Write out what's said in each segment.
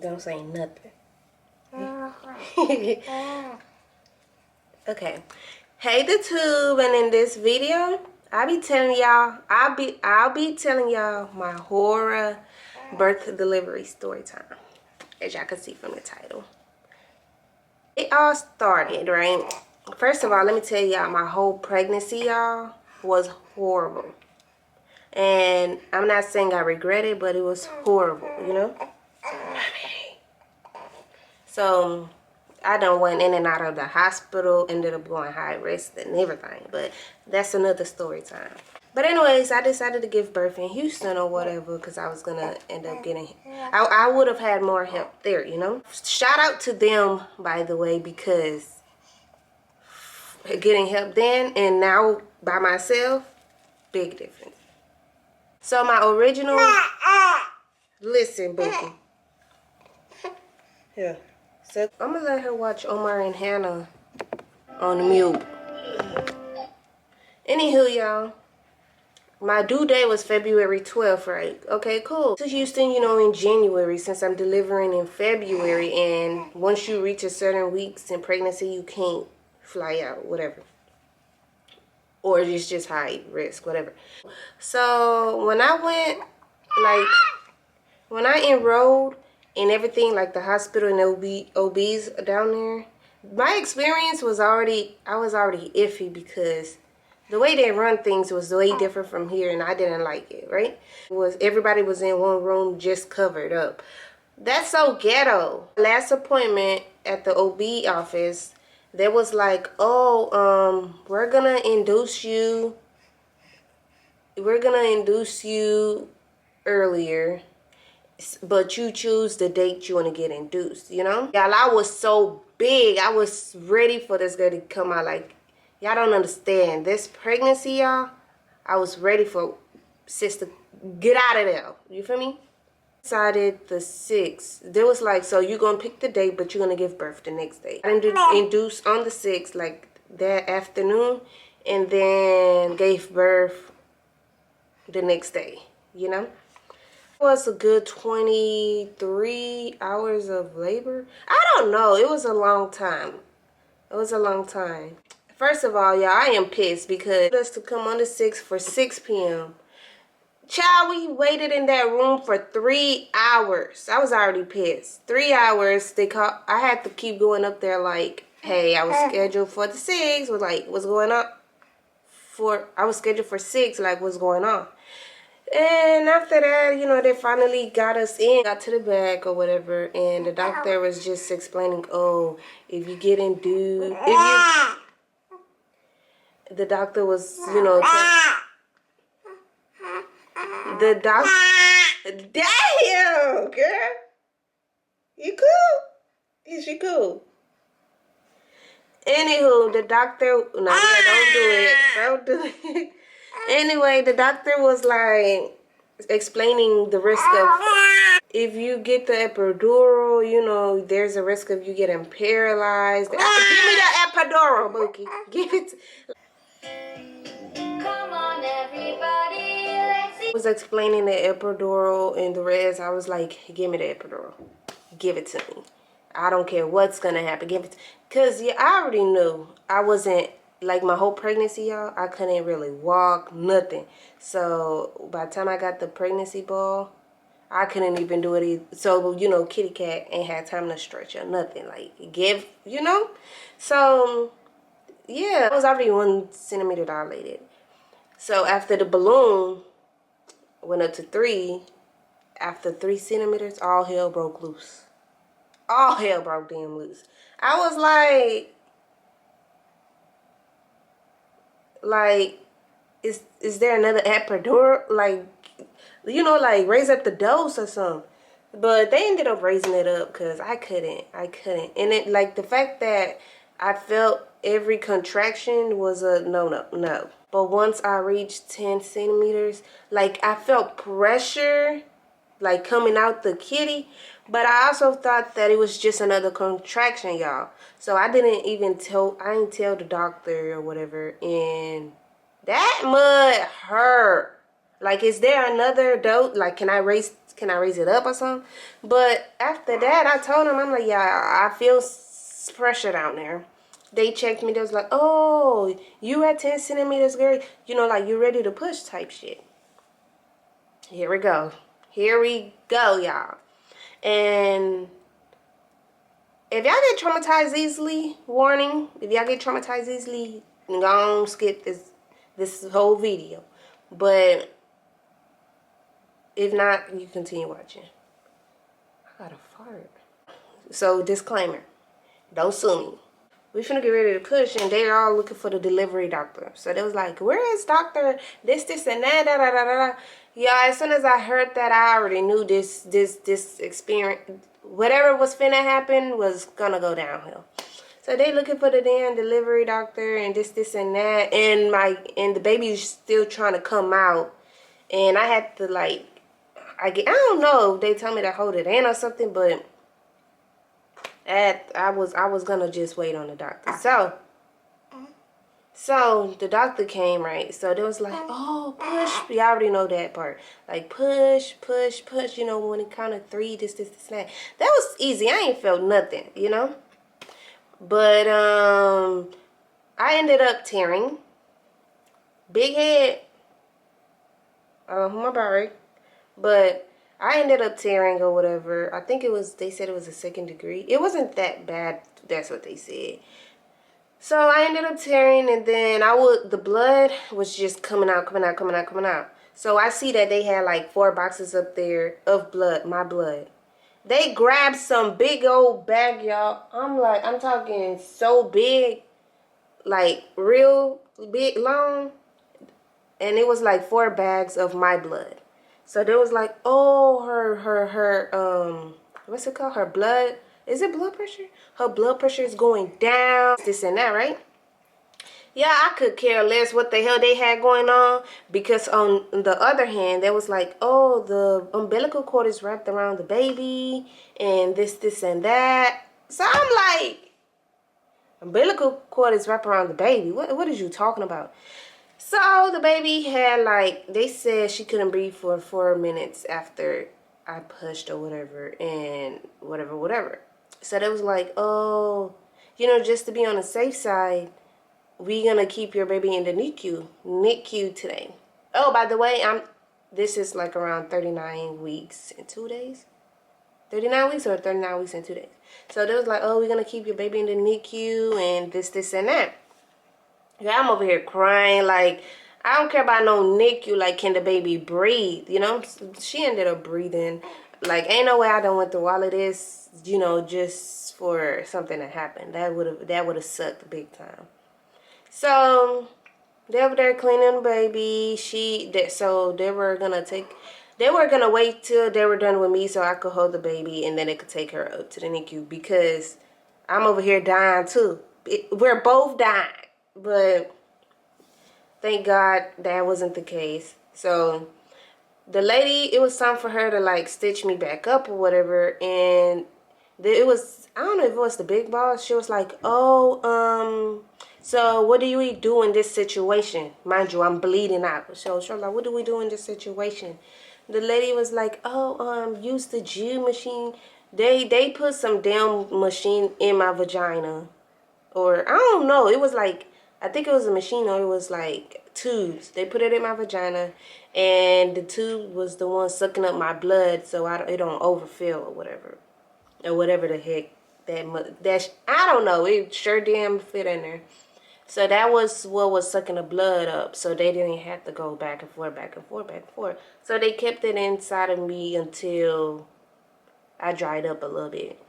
Don't say nothing. Okay. Hey the tube, and in this video, I'll be telling y'all my horror birth delivery story time. As y'all can see from the title. It all started, right? First of all, let me tell y'all, my whole pregnancy, y'all, was horrible. And I'm not saying I regret it, but it was horrible, you know? So I done went in and out of the hospital, ended up going high risk and everything, but that's another story time. But anyways, I decided to give birth in Houston or whatever because I was gonna end up getting, I would have had more help there, you know? Shout out to them, by the way, because getting help then and now by myself, big difference. So my original, listen, Bookie. Yeah. So I'm gonna let her watch Omar and Hannah on the mute. Anywho, y'all, my due date was February 12th, right? Okay, cool. To Houston, you know, in January, since I'm delivering in February, and once you reach a certain weeks in pregnancy, you can't fly out, whatever. Or it's just high risk, whatever. So when I went, like, when I enrolled and everything, like the hospital and OBs down there, my experience was already, I was already iffy because the way they run things was way different from here, and I didn't like it, right? Everybody was in one room just covered up. That's so ghetto. Last appointment at the OB office, there was like, oh, we're gonna induce you earlier, but you choose the date you want to get induced, you know? Y'all, I was so big. I was ready for this girl to come out. Like, y'all don't understand. This pregnancy, y'all, I was ready for sis to get out of there. You feel me? Decided the 6th. There was like, so you're going to pick the date, but you're going to give birth the next day. I induced on the 6th, like that afternoon, and then gave birth the next day, you know? Was a good 23 hours of labor. I don't know. It was a long time. It was a long time. First of all, y'all, I am pissed because us to come on the 6th for 6 p.m. Child, we waited in that room for 3 hours. I was already pissed. 3 hours. I had to keep going up there like, hey, I was scheduled for the 6th. Was like, what's going on? I was scheduled for 6. Like, what's going on? And after that, you know, they finally got us in, got to the back or whatever, and the doctor was just explaining, oh, if you get induced, the doctor was, you know, the doctor, damn, girl, you cool? Is she cool? Anywho, the doctor, no, yeah, don't do it. Anyway, the doctor was like explaining the risk of if you get the epidural, you know, there's a risk of you getting paralyzed. Give me the epidural, Bookie. Give it. Come on, everybody. Let's see. I was explaining the epidural and the rest. I was like, give me the epidural. Give it to me. I don't care what's gonna happen. Give it. Cause yeah, I already knew I wasn't. Like my whole pregnancy, y'all, I couldn't really walk, nothing. So by the time I got the pregnancy ball, I couldn't even do it either. So, you know, kitty cat ain't had time to stretch or nothing. Like, you know? So, yeah, I was already 1 centimeter dilated. So after the balloon went up to 3, after 3 centimeters, all hell broke loose. All hell broke damn loose. I was like, is there another epidural? Like, you know, like raise up the dose or something. But they ended up raising it up because I couldn't. And it, like, the fact that I felt every contraction was a no. But once I reached 10 centimeters, like, I felt pressure, like, coming out the kitty. But I also thought that it was just another contraction, y'all. So I didn't tell the doctor or whatever. And that mud hurt. Like, is there another dose? Like, can I raise it up or something? But after that, I told him, I'm like, yeah, I feel pressure down there. They checked me. They was like, oh, you at 10 centimeters, girl. You know, like, you ready to push type shit. Here we go. Here we go, y'all. And if y'all get traumatized easily, warning, if y'all get traumatized easily, don't skip this whole video. But if not, you continue watching. I got a fart. So, disclaimer. Don't sue me. We finna get ready to push, and they're all looking for the delivery doctor. So they was like, where is doctor this, and that, da, da, da, da. Yeah, as soon as I heard that, I already knew this experience, whatever was finna happen was gonna go downhill. So they looking for the damn delivery doctor and this and that, and the baby's still trying to come out, and I had to like, I don't know if they tell me to hold it in or something, but I was gonna just wait on the doctor. So the doctor came, right? So they was like, oh, push. You already know that part. Like, push, push, push. You know, when it count of 3, this, and that. That was easy. I ain't felt nothing, you know. But I ended up tearing. Big head. My bad. But I ended up tearing or whatever. I think they said it was a 2nd degree. It wasn't that bad. That's what they said. So I ended up tearing, and then the blood was just coming out. So I see that they had like 4 boxes up there of blood, my blood. They grabbed some big old bag, y'all. I'm talking so big, like real big, long. And it was like 4 bags of my blood. So there was like, oh, her what's it called? Her blood. Is it blood pressure? Her blood pressure is going down. This and that, right? Yeah, I could care less what the hell they had going on. Because on the other hand, there was like, oh, the umbilical cord is wrapped around the baby. And this and that. So I'm like, umbilical cord is wrapped around the baby. What is you talking about? So the baby had like, they said she couldn't breathe for 4 minutes after I pushed or whatever, and whatever. So they was like, oh, you know, just to be on the safe side, we gonna keep your baby in the NICU today. Oh, by the way, this is like around 39 weeks and 2 days. 39 weeks or 39 weeks and 2 days. So they was like, oh, we're gonna keep your baby in the NICU and this and that. Yeah, I'm over here crying. Like, I don't care about no NICU. Like, can the baby breathe? You know, she ended up breathing. Like, ain't no way I done went through all of this, you know, just for something to happen. That would have sucked big time. So they over there cleaning the baby. So they were gonna wait till they were done with me so I could hold the baby, and then they could take her up to the NICU, because I'm over here dying too. We're both dying. But thank God that wasn't the case. So the lady, it was time for her to like stitch me back up or whatever, and it was, I don't know if it was the big boss. She was like, oh, so what do we do in this situation? Mind you, I'm bleeding out. So she was like, what do we do in this situation? The lady was like, oh, use the G machine. They put some damn machine in my vagina. Or I don't know. It was like, I think it was a machine, or it was like tubes. They put it in my vagina, and the tube was the one sucking up my blood, so it don't overfill or whatever the heck I don't know. It sure damn fit in there. So that was what was sucking the blood up. So they didn't have to go back and forth, back and forth, back and forth. So they kept it inside of me until I dried up a little bit.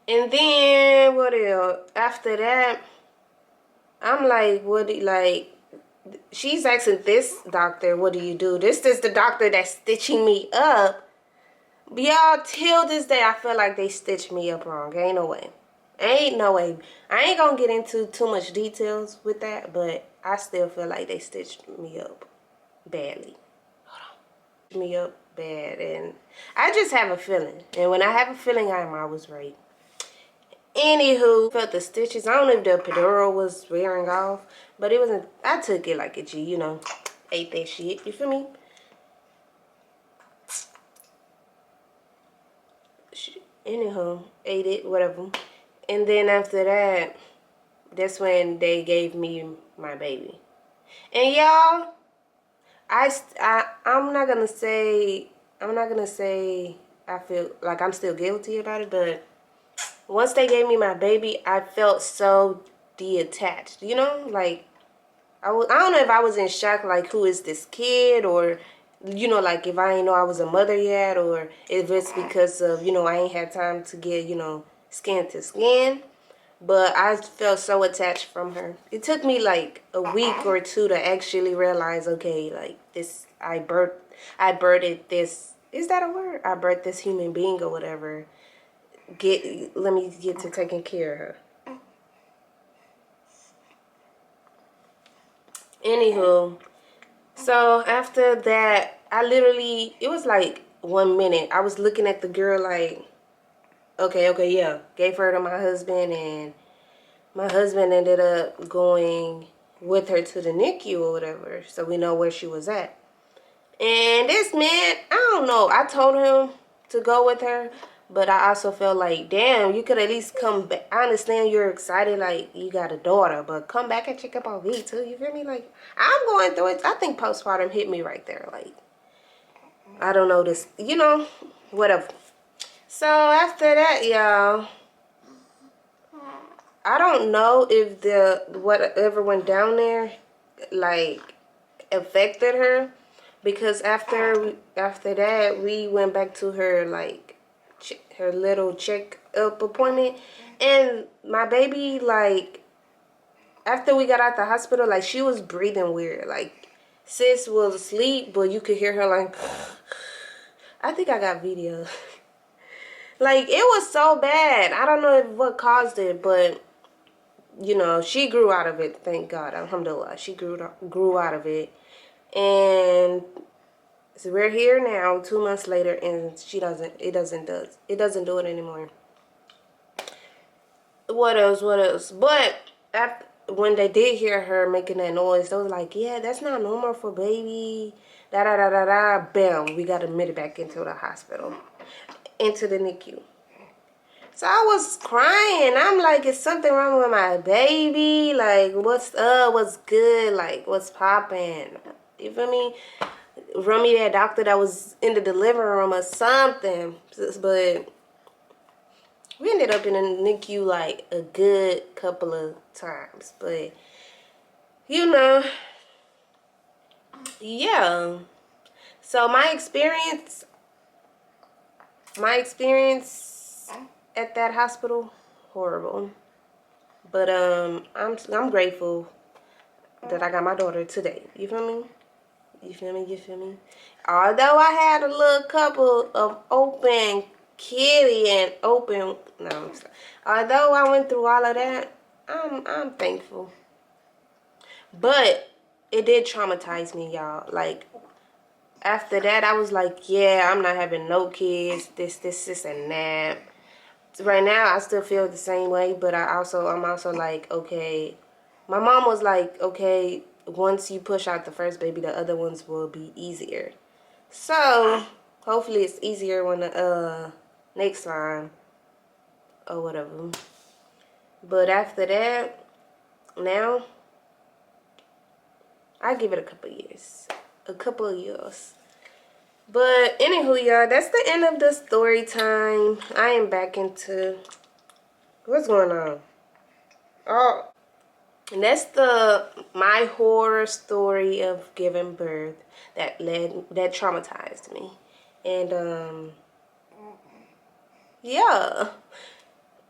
And then what else? After that, I'm like, she's asking this doctor, what do you do? This is the doctor that's stitching me up. But y'all, till this day, I feel like they stitched me up wrong. Ain't no way. Ain't no way. I ain't gonna get into too much details with that, but I still feel like they stitched me up badly. Hold on. Me up bad, and I just have a feeling. And when I have a feeling, I'm always right. Anywho, felt the stitches. I don't know if the epidural was wearing off, but it wasn't. I took it like a G, you know. ate that shit. You feel me? Anyhow, ate it, whatever. And then after that, that's when they gave me my baby. And y'all, I'm not gonna say I feel like I'm still guilty about it, but once they gave me my baby, I felt so detached. You know, like I don't know if I was in shock, like who is this kid, or you know, like if I ain't know I was a mother yet, or if it's because of, you know, I ain't had time to get, you know, skin to skin. But I felt so attached from her. It took me like a week or two to actually realize, okay, like this, I birthed this, is that a word? I birthed this human being or whatever. Let me get to taking care of her. Anywho, so after that, it was like 1 minute. I was looking at the girl like, okay, yeah. Gave her to my husband, and my husband ended up going with her to the NICU or whatever, so we know where she was at. And this man, I don't know, I told him to go with her, but I also felt like, damn, you could at least come back. I understand you're excited, like you got a daughter, but come back and check up on me too. You feel me? Like, I'm going through it. I think postpartum hit me right there. Like, I don't know this, you know, whatever. So after that, y'all, I don't know if whatever went down there, like, affected her, because after that we went back to her, like, her little check up appointment, and my baby, like, after we got out the hospital, like, she was breathing weird. Like, sis was asleep, but you could hear her like, I think I got video. Like, it was so bad. I don't know what caused it, but you know, she grew out of it, thank God. Alhamdulillah. She grew out of it. And so we're here now, 2 months later, and it doesn't do it anymore. What else? But when they did hear her making that noise, they was like, yeah, that's not normal for baby. Da da da da da. Bam, we got admitted back into the hospital, into the NICU. So I was crying. I'm like, is something wrong with my baby? Like, what's up? What's good? Like, what's popping? You feel me? Run me that doctor that was in the delivery room or something. But we ended up in the NICU like a good couple of times. But, you know, yeah. So my experience at that hospital, horrible. But I'm grateful that I got my daughter today. You feel me? You feel me? Although I had a little couple of open kitty and open, no, I'm sorry. Although I went through all of that, I'm thankful. But it did traumatize me, y'all. Like, after that, I was like, yeah, I'm not having no kids. This, and that. Right now, I still feel the same way, but I'm also like, okay. My mom was like, okay, once you push out the first baby, the other ones will be easier. So hopefully it's easier when the next time or whatever. But after that, now I give it a couple of years. But anywho, y'all, that's the end of the story time. I am back into what's going on. Oh, and that's my horror story of giving birth that traumatized me. And yeah.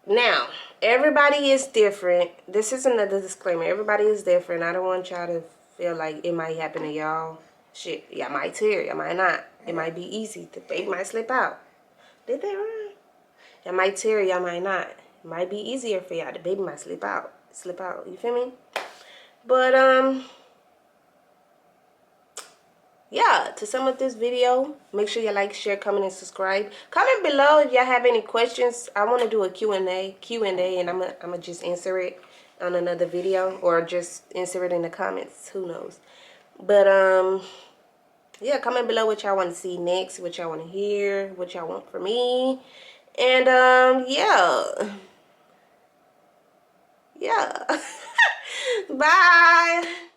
Now, everybody is different. This is another disclaimer. Everybody is different. I don't want y'all to feel like it might happen to y'all. Shit, y'all might tear, y'all might not. It might be easy. The baby might slip out. Did they run? Y'all might tear, y'all might not. It might be easier for y'all. The baby might slip out. You feel me? But yeah, to sum up this video, make sure you like, share, comment, and subscribe. Comment below if y'all have any questions. I want to do a Q&A, and I'm gonna just answer it on another video, or just answer it in the comments. Who knows? But yeah, comment below what y'all want to see next, what y'all want to hear, what y'all want from me. And yeah. Bye.